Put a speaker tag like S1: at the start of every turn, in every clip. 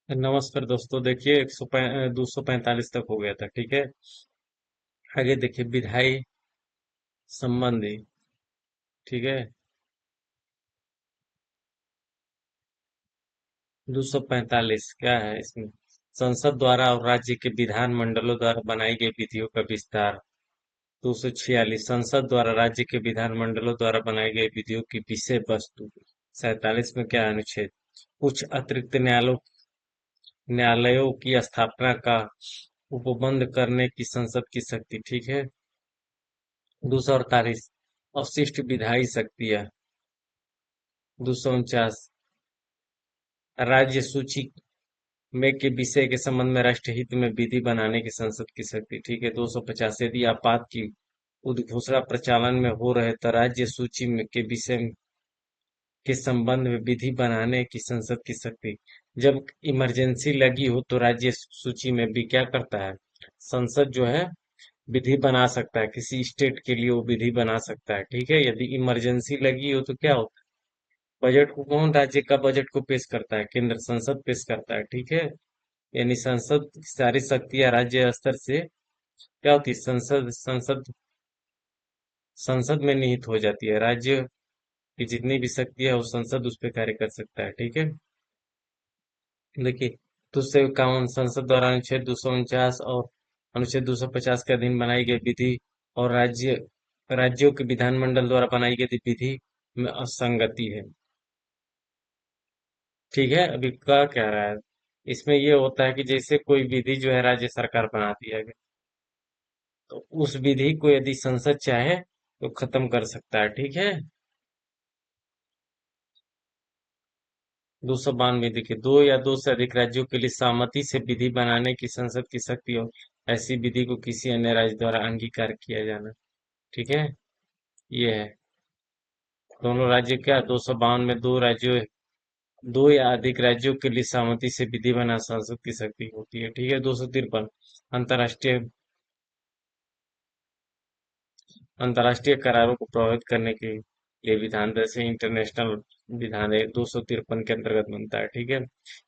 S1: नमस्कार दोस्तों। देखिए 245 तक हो गया था। ठीक है, आगे देखिए विधायी संबंधी। ठीक है, 245 क्या है इसमें? संसद द्वारा और राज्य के विधान मंडलों द्वारा बनाई गई विधियों का विस्तार। 246 संसद द्वारा राज्य के विधान मंडलों द्वारा बनाई गई विधियों की विषय वस्तु। 47 में क्या है? अनुच्छेद कुछ अतिरिक्त न्यायालयों की स्थापना का उपबंध करने की संसद की शक्ति। ठीक है, 248 अवशिष्ट विधायी शक्तियां। 249 राज्य सूची में के विषय के संबंध में राष्ट्रहित में विधि बनाने की संसद की शक्ति। ठीक है, 250 यदि आपात की उद्घोषणा प्रचालन में हो रहे तो राज्य सूची में के विषय के संबंध में विधि बनाने की संसद की शक्ति। जब इमरजेंसी लगी हो तो राज्य सूची में भी क्या करता है? संसद जो है विधि बना सकता है, किसी स्टेट के लिए वो विधि बना सकता है। ठीक है, यदि इमरजेंसी लगी हो तो क्या होता है? बजट को कौन राज्य का बजट को पेश करता है? केंद्र संसद पेश करता है। ठीक है, यानी संसद की सारी शक्तियां राज्य स्तर से क्या होती है? संसद संसद में निहित हो जाती है। राज्य की जितनी भी शक्तियां है वो संसद उस पर कार्य कर सकता है। ठीक है, देखिए 251 संसद द्वारा अनुच्छेद 249 और अनुच्छेद 250 के अधीन बनाई गई विधि और राज्यों के विधानमंडल द्वारा बनाई गई विधि में असंगति है। ठीक है, अभी क्या कह रहा है? इसमें ये होता है कि जैसे कोई विधि जो है राज्य सरकार बनाती है, तो उस विधि को यदि संसद चाहे तो खत्म कर सकता है। ठीक है, 292 देखिए दो या दो से अधिक राज्यों के लिए सहमति से विधि बनाने की संसद की शक्ति हो। ऐसी विधि को किसी अन्य राज्य द्वारा अंगीकार किया जाना। ठीक है, ये है। दोनों राज्य क्या? 252 में दो या अधिक राज्यों के लिए सहमति से विधि बना संसद की शक्ति होती है। ठीक है, 253 अंतर्राष्ट्रीय अंतर्राष्ट्रीय करारों को प्रभावित करने के लिए विधान, जैसे इंटरनेशनल विधान है, 253 के अंतर्गत बनता है। ठीक है,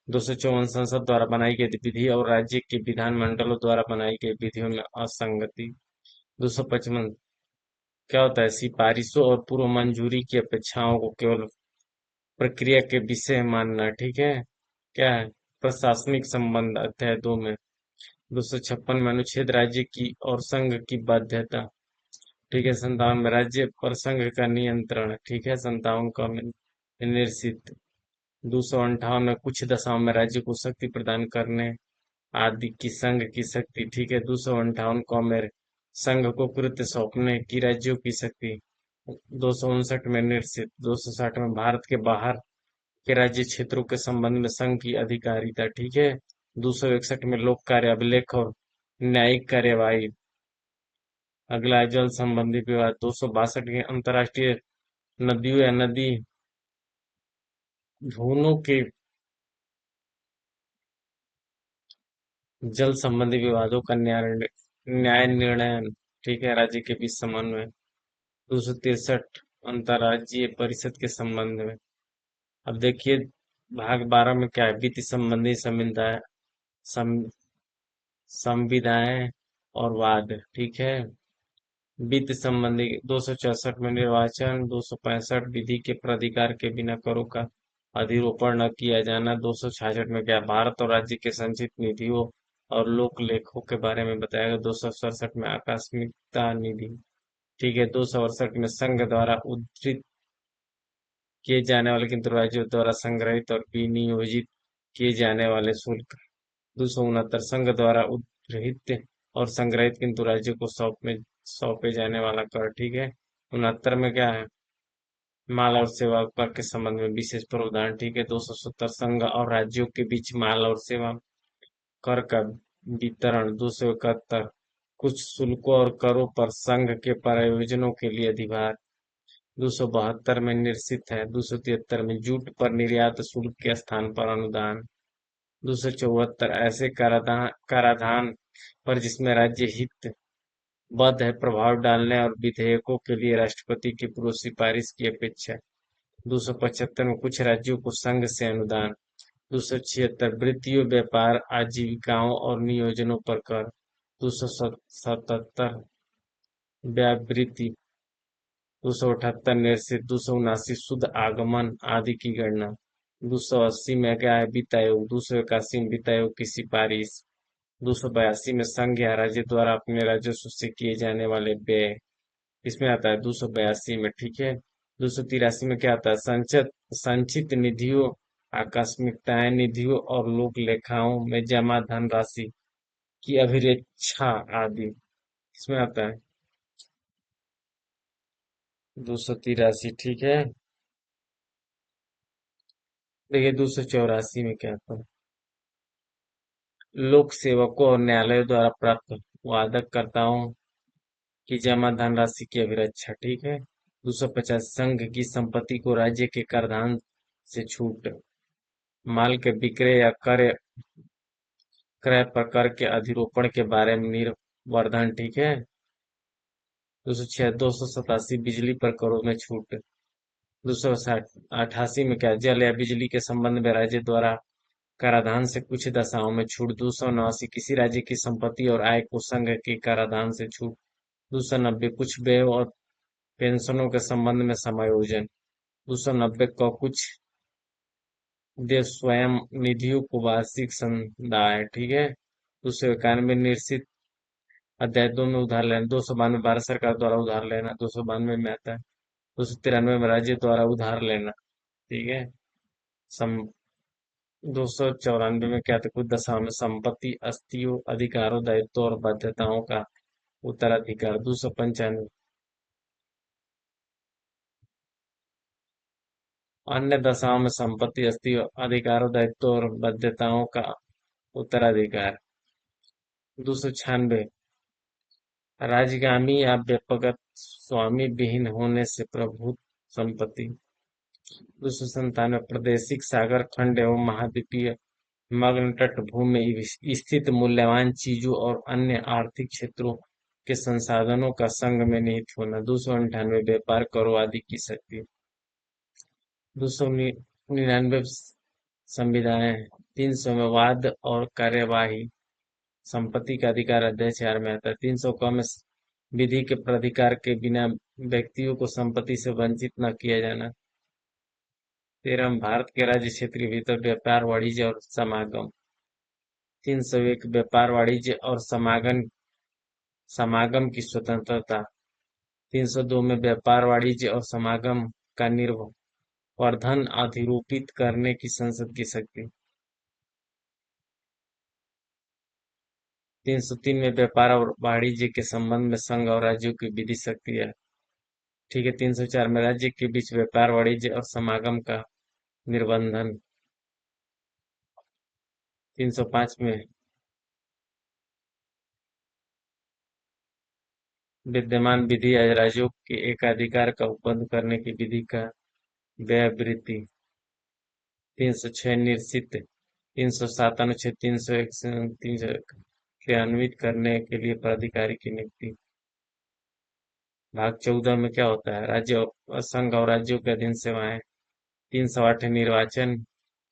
S1: 254 संसद द्वारा बनाई गई विधि और राज्य के विधानमंडलों द्वारा बनाई गई विधियों में असंगति। 255 क्या होता है? सिफारिशों और पूर्व मंजूरी की अपेक्षाओं को केवल प्रक्रिया के विषय मानना। ठीक है, क्या है? प्रशासनिक संबंध अध्याय 2 में। 256 में अनुच्छेद राज्य की और संघ की बाध्यता। ठीक है, 57 में राज्य पर संघ का नियंत्रण। ठीक है, 57 का में निर्सित। 258 में कुछ दशाओं में राज्य को शक्ति प्रदान करने आदि की संघ की शक्ति। ठीक है, 258 में संघ को कृत्य सौंपने की राज्यों की शक्ति। 259 में निर्सित। 260 में भारत के बाहर के राज्य क्षेत्रों के संबंध में संघ की अधिकारिता। ठीक है, 261 में लोक कार्य अभिलेख और न्यायिक कार्यवाही। अगला है जल संबंधी विवाद। 262 के अंतर्राष्ट्रीय नदियों या नदी झोनों के जल संबंधी विवादों का न्याय निर्णय। ठीक है, राज्य के बीच समन्वय। 263 अंतर्राज्यीय परिषद के संबंध में। अब देखिए भाग 12 में क्या है? वित्त संबंधी सं, संविधाएं और वाद। ठीक है, वित्त संबंधी 264 में निर्वाचन। 265 विधि के प्राधिकार के बिना करों का अधिरोपण न किया जाना। 266 में क्या? भारत और राज्य के संचित निधियों और लोक लेखों के बारे में बताया गया। 267 में आकस्मिकता निधि। ठीक है, 268 में संघ द्वारा उद्धृत किए जाने वाले किंतु राज्यों द्वारा संग्रहित और विनियोजित किए जाने वाले शुल्क। 269 संघ द्वारा उद्धृत और संग्रहित किंतु राज्यों को सौंपे जाने वाला कर। ठीक है, 69 में क्या है? माल और सेवा कर के संबंध में विशेष प्रावधान। ठीक है, 270 संघ और राज्यों के बीच माल और सेवा कर का वितरण। 271 कुछ शुल्कों और करों पर संघ के प्रयोजनों के लिए अधिभार। 272 में निश्चित है। 273 में जूट पर निर्यात शुल्क के स्थान पर अनुदान। 274 ऐसे कराधान पर जिसमें राज्य हित बद्ध है प्रभाव डालने और विधेयकों के लिए राष्ट्रपति की पूर्व सिफारिश की अपेक्षा। 275 में कुछ राज्यों को संघ से अनुदान। 276 वृत्तियों, व्यापार, आजीविकाओं और नियोजनों पर कर। 277 व्यावृत्ति। 278 निश्चित। 279 शुद्ध आगमन आदि की गणना। 280 में क्या है? वित्त आयोग। 281 में वित्त आयोग की सिफारिश। 282 में संघ या राज्य द्वारा अपने राजस्व से किए जाने वाले व्यय। इसमें आता है 282 में, ठीक है। 283 में क्या आता है? संचित संचित निधियों, आकस्मिकताएं निधियों और लोक लेखाओं में जमा धनराशि की अभिरेक्षा आदि। इसमें आता है 283, ठीक है। देखिए 284 में क्या आता है? लोक सेवकों और न्यायालयों द्वारा प्राप्त वादकर्ताओं की जमा धनराशि की अभिरक्षा, ठीक है। 250 संघ की संपत्ति को राज्य के कराधान से छूट। माल के विक्रय या क्रय पर कर के अधिरोपण के बारे में निर्वर्धन, ठीक है। 287 बिजली पर करों में छूट। 288 में क्या? जल या बिजली के संबंध में राज्य द्वारा कराधान से कुछ दशाओं में छूट। 289 किसी राज्य की संपत्ति और आय को संघ के कराधान से छूट। 290 कुछ व्यय और पेंशनों के संबंध में समायोजन। 290 को कुछ देश स्वयं निधियों को वार्षिक संदाय, ठीक है। 291 निश्चित अध्याय 2 में उधार लेना। 292 भारत सरकार द्वारा उधार लेना, 292 में आता है। 293 में राज्य द्वारा उधार लेना, ठीक है। सम 294 में क्या था? कुछ दशाओं में संपत्ति, अस्तियों, अधिकारों, दायित्वों और बाध्यताओं का उत्तराधिकार। 295 अन्य दशाओं में संपत्ति, अस्तियों, अधिकारों, दायित्वों और बाध्यताओं का उत्तराधिकार। 296 राजगामी या व्यक्तिगत स्वामी विहीन होने से प्रभुत्व संपत्ति। 297 प्रादेशिक सागर खंड एवं महाद्वीपीय मग्न तट भूमि में स्थित मूल्यवान चीजों और अन्य आर्थिक क्षेत्रों के संसाधनों का संघ में निहित होना। 298 व्यापार करो आदि की शक्ति। 299 संविधाएं। 300 में वाद और कार्यवाही संपत्ति का अधिकार अध्याय 4 में आता है। 300 का में विधि के प्राधिकार के बिना व्यक्तियों को संपत्ति से वंचित न किया जाना। 13 भारत के राज्य क्षेत्र के भीतर व्यापार, वाणिज्य और समागम। 301 व्यापार, वाणिज्य और समागम की स्वतंत्रता। 302 में व्यापार, वाणिज्य और समागम का निर्वर्धन अधिरूपित करने की संसद की शक्ति। 303 में व्यापार और वाणिज्य के संबंध में संघ और राज्यों की विधि शक्ति है, ठीक है। 304 में राज्य के बीच व्यापार, वाणिज्य और समागम का निर्बंधन। 305 में विद्यमान विधि राज्यों के एकाधिकार का उपबंध करने की विधि का व्यावृत्ति। 306 निश्चित। 307 अनुच्छेद 301 से 301 क्रियान्वित करने के लिए प्राधिकारी की नियुक्ति। भाग 14 में क्या होता है? राज्य संघ और राज्यों के अधीन सेवाएं। 308 निर्वाचन।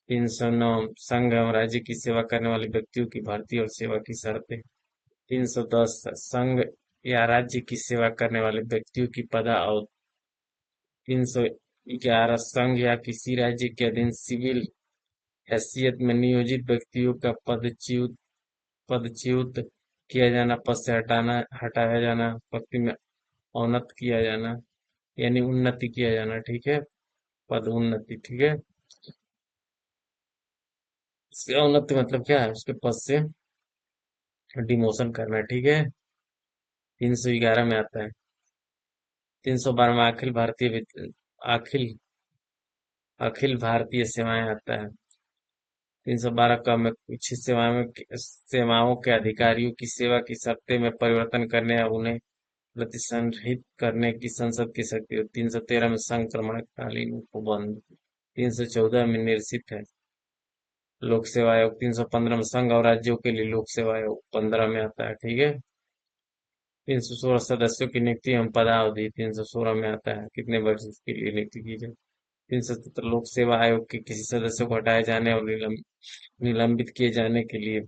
S1: 309 संघ एवं राज्य की सेवा करने वाले व्यक्तियों की भर्ती और सेवा की शर्तें। 310 संघ या राज्य की सेवा करने वाले व्यक्तियों की पदावधि। 311 संघ या किसी राज्य के अधीन सिविल हैसियत में नियोजित व्यक्तियों का पदच्युत किया जाना, पद से हटाया जाना, पद में औन्नत किया जाना, यानी उन्नति किया जाना, ठीक है। पद उन्नति, ठीक है। इसके औन्नति मतलब क्या है? उसके पद से डिमोशन करना, ठीक है। 311 में आता है। 312 में अखिल अखिल भारतीय सेवाएं आता है। 312 का में कुछ सेवाओं के अधिकारियों की सेवा की शर्तें में परिवर्तन करने या उन्हें प्रतिसंहृत करने की संसद की शक्ति होती है। 313 में संक्रमणकालीन उपबंध। 314 में निश्चित है लोक सेवा आयोग। 315 में संघ और राज्यों के लिए लोक सेवा आयोग 15 में आता है, ठीक है। 316 सदस्यों की नियुक्ति एवं पदावधि। 316 में आता है कितने वर्ष के लिए नियुक्ति की जाए। 370 लोक सेवा आयोग के किसी सदस्य को हटाए जाने और निलंबित किए जाने के लिए।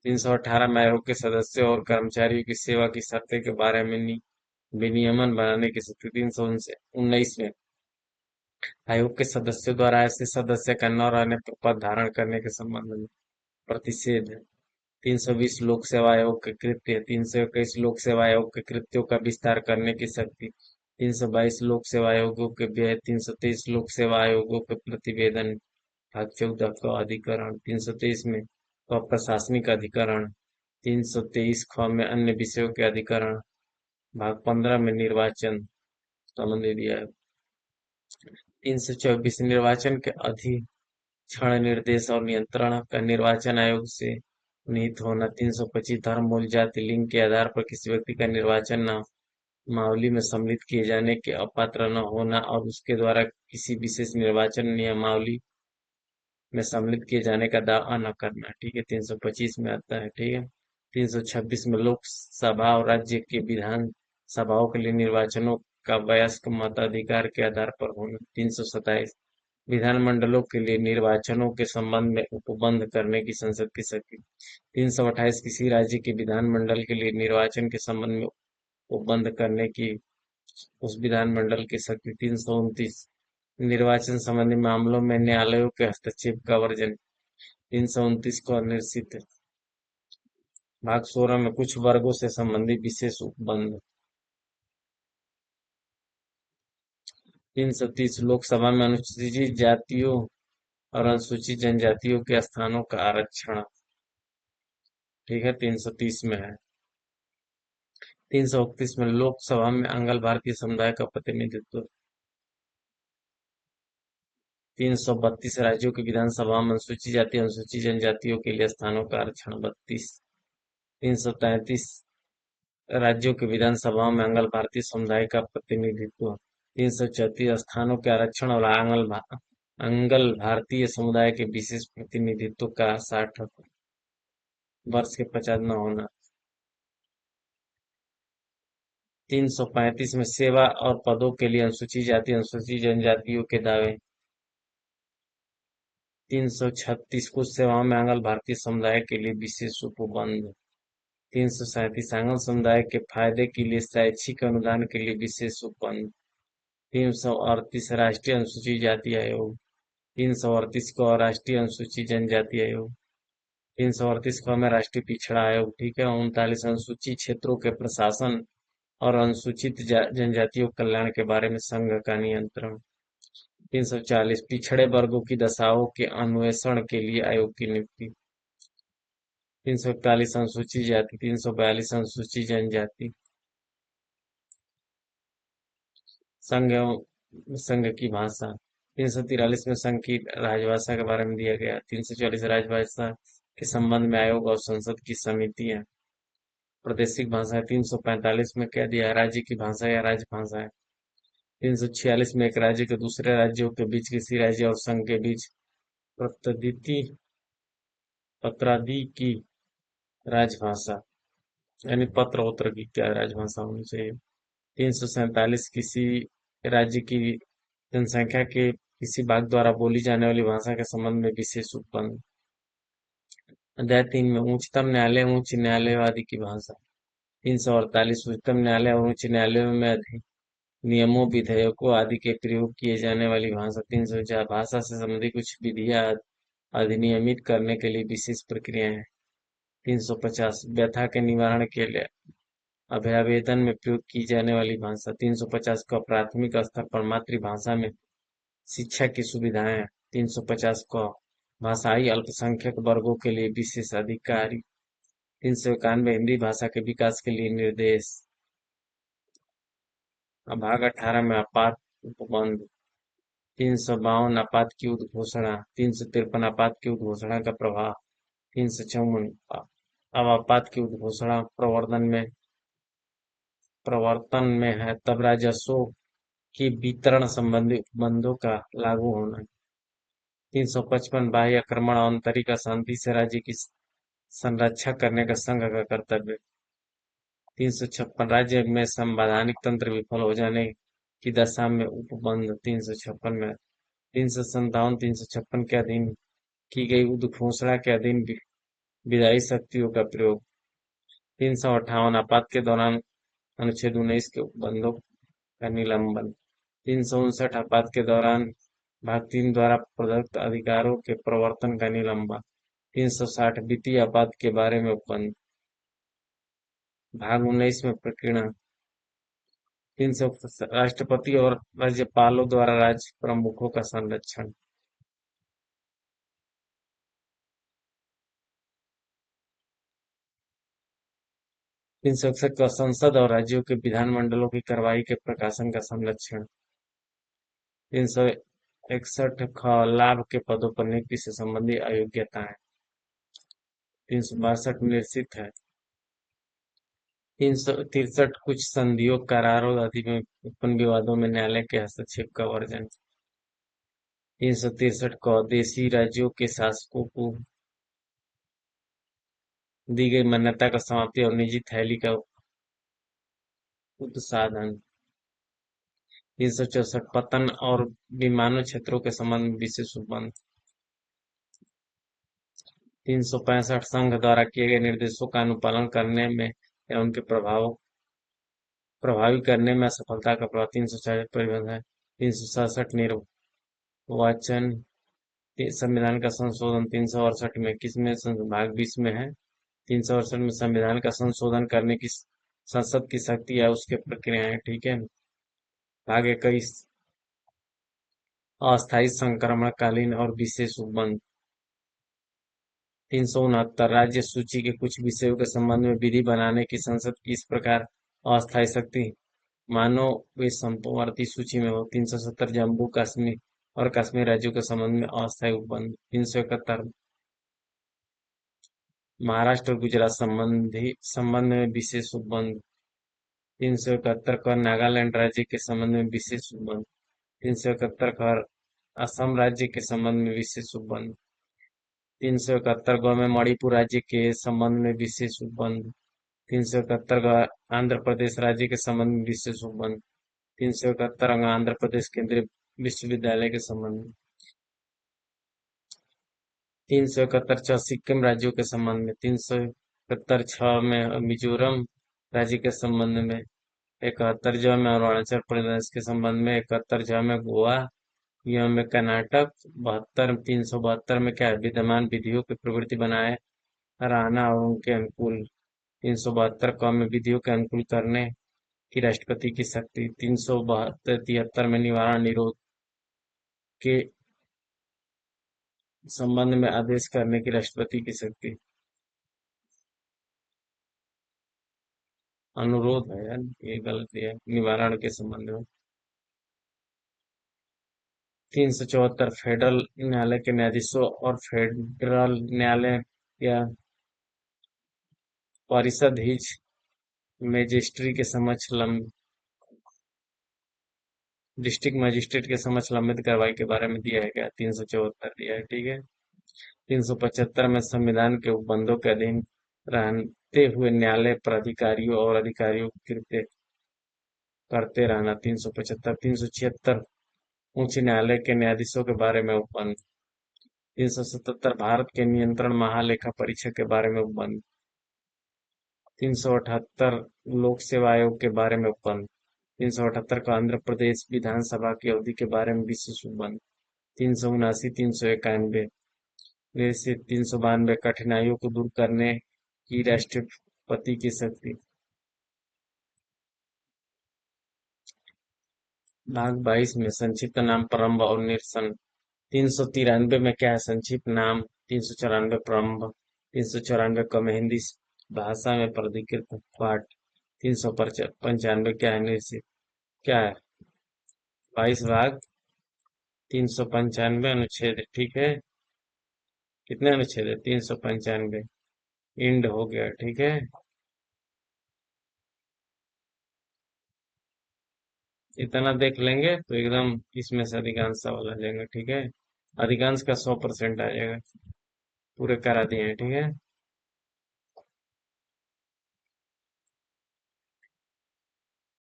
S1: 318 में आयोग के सदस्यों और कर्मचारियों की सेवा की शर्तें के बारे में विनियमन बनाने की शक्ति। 319 में आयोग के सदस्यों द्वारा ऐसे सदस्य का न रहने पर पद धारण करने के संबंध में प्रतिषेध है। 320 लोक सेवा आयोग के कृत्य। 321 लोक सेवा आयोग के कृत्यों का विस्तार करने की शक्ति। 322 लोक सेवा आयोगों के व्यय। 323 लोक सेवा आयोगों के प्रतिवेदन। भाग 14 का अधिकरण। 323 में प्रशासनिक अधिकरण। 323 ख में अन्य विषयों के अधिकरण। भाग 15 में निर्वाचन संबंधी दिया है। 324 निर्वाचन के क्षण निर्देश और नियंत्रण का निर्वाचन आयोग से निहित होना। 325 धर्म मूल जाति लिंग के आधार पर किसी व्यक्ति का निर्वाचन नामावली में सम्मिलित किए जाने के अपात्र न होना और उसके द्वारा किसी विशेष निर्वाचन नियमावली में सम्मिलित किए जाने का दावा न करना। ठीक है, 325 में आता है। ठीक है, 326 में लोकसभा और राज्य के विधान सभाओं के लिए निर्वाचनों का वयस्क मताधिकार के आधार पर होना। 327 विधानमंडलों के लिए निर्वाचनों के संबंध में उपबंध करने की संसद की शक्ति। 328 किसी राज्य के विधानमंडल के लिए निर्वाचन के संबंध में उपबंध करने की उस विधानमंडल की शक्ति। 329 निर्वाचन संबंधी मामलों में न्यायालयों के हस्तक्षेप का वर्जन। 329 को अनिश्चित। भाग 16 में कुछ वर्गों से संबंधित विशेष उपबंध। 330 लोकसभा में अनुसूचित जातियों और अनुसूचित जनजातियों के स्थानों का आरक्षण। ठीक है, 330 में है। 331 में लोकसभा में अंगल भारतीय समुदाय का प्रतिनिधित्व। 332 राज्यों की विधानसभा में अनुसूचित जाति अनुसूचित जनजातियों के लिए स्थानों का आरक्षण। 333 राज्यों की विधानसभा में अंगल भारतीय समुदाय का प्रतिनिधित्व। 334 स्थानों के आरक्षण और अंगल भारतीय समुदाय के विशेष प्रतिनिधित्व का 60 वर्ष के पश्चात न होना। 335 में सेवा और पदों के लिए अनुसूचित जाति अनुसूचित जनजातियों के दावे। 336 कुछ सेवाओं में आंगल भारतीय समुदाय के लिए विशेष उपबंध। 337 आंगल समुदाय के फायदे के लिए शैक्षिक अनुदान के लिए विशेष उपबंध। 338 राष्ट्रीय अनुसूचित जाति आयोग। 338 को राष्ट्रीय अनुसूचित जनजाति आयोग। 338 को में राष्ट्रीय पिछड़ा आयोग। ठीक है, 39 अनुसूचित क्षेत्रों के प्रशासन और अनुसूचित जनजातियों कल्याण के बारे में संघ का नियंत्रण। 340 पिछड़े वर्गों की दशाओं के अन्वेषण के लिए आयोग की नियुक्ति। 341 अनुसूचित जाति। 342 अनुसूचित जनजाति। संघ की भाषा। 343 में संघ की राजभाषा के बारे में दिया गया। 344 राजभाषा के संबंध में आयोग और संसद की समितियां। प्रादेशिक भाषा। 345 में क्या दिया है? राज्य की भाषा या राजभाषा है। 346 में एक राज्य के दूसरे राज्यों के बीच किसी राज्य और संघ के बीच पत्रादि की राजभाषा यानी पत्र उत्तर की क्या राजभाषा होनी चाहिए। 347 किसी राज्य की जनसंख्या के किसी भाग द्वारा बोली जाने वाली भाषा के संबंध में विशेष उपबंध। अध्याय 3 में उच्चतम न्यायालय उच्च न्यायालयवादी की भाषा। 348 उच्चतम न्यायालय और उच्च न्यायालयों में नियमों विधेयकों आदि के प्रयोग किए जाने वाली भाषा। 304 भाषा से संबंधित कुछ विधियां अधिनियमित करने के लिए विशेष प्रक्रियाएं। 350 व्यथा के निवारण के लिए अभ्यावेदन में प्रयोग की जाने वाली भाषा। 350 का प्राथमिक स्तर पर मातृभाषा में शिक्षा की सुविधाएं। 350 का भाषाई अल्पसंख्यक वर्गों के लिए विशेष अधिकारी। 391 हिंदी भाषा के विकास के लिए निर्देश। भाग 18 में आपात उपबंध। 352 आपात की उद्घोषणा। 353 आपात की उद्घोषणा का प्रभाव। 354 अब आपात की उद्घोषणा प्रवर्तन में है तब राजस्व के वितरण संबंधी उपबंधों का लागू होना। 355 बाह्य आक्रमण और आंतरिक अशांति से राज्य की संरक्षा करने का संघ का कर्तव्य। 356 राज्य में संवैधानिक तंत्र विफल हो जाने की दशा में उपबंध 356 में 357 356 के अधीन की गई उद्घोषणा के अधीन विधायी शक्तियों का प्रयोग 358 आपात के दौरान अनुच्छेद 19 के उपबंधों का निलंबन 359 आपात के दौरान भाग 3 द्वारा प्रदत्त अधिकारों के प्रवर्तन का निलंबन 360 वित्तीय आपात के बारे में उपबंध भाग 19 में प्रकीर्णन 300 राष्ट्रपति और राज्यपालों द्वारा राज्य प्रमुखों का संरक्षण 361 का संसद और राज्यों के विधानमंडलों की कार्रवाई के प्रकाशन का संरक्षण 361 ख लाभ के पदों पर नियुक्ति से संबंधी अयोग्यताएं 362 निश्चित है 363 कुछ संधियों करारों आदि में उत्पन्न विवादों में न्यायालय के हस्तक्षेप का वर्जन 363 क देशी राज्यों के शासकों को दी गई मान्यता का समाप्ति और निजी थैली का उत्साधन 364 पतन और विमानों क्षेत्रों के संबंध में विशेष उपबंध 365 संघ द्वारा किए गए निर्देशों का अनुपालन करने में या उनके प्रभावी करने में असफलता का प्रभाव 366 परिबद्ध है 367 निर्वाचन संविधान का संशोधन 368 में किसमें भाग 20 में है 368 में संविधान का संशोधन करने की संसद की शक्ति है उसके प्रक्रियाएं ठीक है भाग 21 अस्थायी संक्रमणकालीन और विशेष उपबंध 369 राज्य सूची के कुछ विषयों के संबंध में विधि बनाने की संसद की इस प्रकार अस्थायी शक्ति मानो वे संपूर्णवर्ती सूची में हो 370 जम्मू कश्मीर और कश्मीर राज्यों के संबंध में अस्थायी उपबंध 371 महाराष्ट्र और गुजरात संबंध में विशेष उपबंध 371 का नागालैंड राज्य के संबंध में विशेष उपबंध 371 का असम राज्य के संबंध में विशेष उपबंध 371 ग में मणिपुर राज्य के संबंध में विशेष उपबंध 371 ग आंध्र प्रदेश राज्य के संबंध में विशेष उपबंध 371 आंध्र प्रदेश केंद्रीय विश्वविद्यालय के संबंध में 371 छ सिक्किम राज्यों के संबंध में 371 छ में मिजोरम राज्य के संबंध में 71 ज में अरुणाचल प्रदेश के संबंध में 71 झ में गोवा यह में कर्नाटक 372 में क्या है विद्यमान विधियों की प्रवृत्ति बनाए रहना और उनके अनुकूल 372 क में विधियों के अनुकूल करने की राष्ट्रपति की शक्ति 373 में निवारण निरोध के संबंध में आदेश करने की राष्ट्रपति की शक्ति अनुरोध है यार ये गलती है निवारण के संबंध में 374 फेडरल न्यायालय के न्यायाधीशों और फेडरल न्यायालय या परिषद मजिस्ट्री के समक्ष डिस्ट्रिक्ट मजिस्ट्रेट के समक्ष लंबित कार्रवाई के बारे में दिया है क्या 374 दिया है ठीक है 375 में संविधान के उपबंधों के अधीन रहते हुए न्यायालय प्राधिकारियों और अधिकारियों को कृत्य करते रहना 375 376 उच्च न्यायालय के न्यायाधीशों के बारे में उपबंध 377 भारत के नियंत्रण महालेखा परीक्षक के बारे में उपबंध 378 लोक सेवा आयोग के बारे में उपबंध 378 का आंध्र प्रदेश विधानसभा की अवधि के बारे में विशेष उपबंध 379 391 से 392 कठिनाइयों को दूर करने की राष्ट्रपति की शक्ति भाग 22 में संक्षिप्त नाम प्रारंभ और निरसन 393 में क्या है संक्षिप्त नाम 394 प्रारंभ 394 का में हिंदी भाषा में प्राधिकृत पाठ 395 क्या है निश्चित क्या है 22 भाग 395 अनुच्छेद ठीक है कितने अनुच्छेद है 395 इंड हो गया ठीक है इतना देख लेंगे तो एकदम इसमें से अधिकांश सवाल आ जाएंगे ठीक है अधिकांश का 100% आ जाएगा पूरे करा दिए हैं ठीक है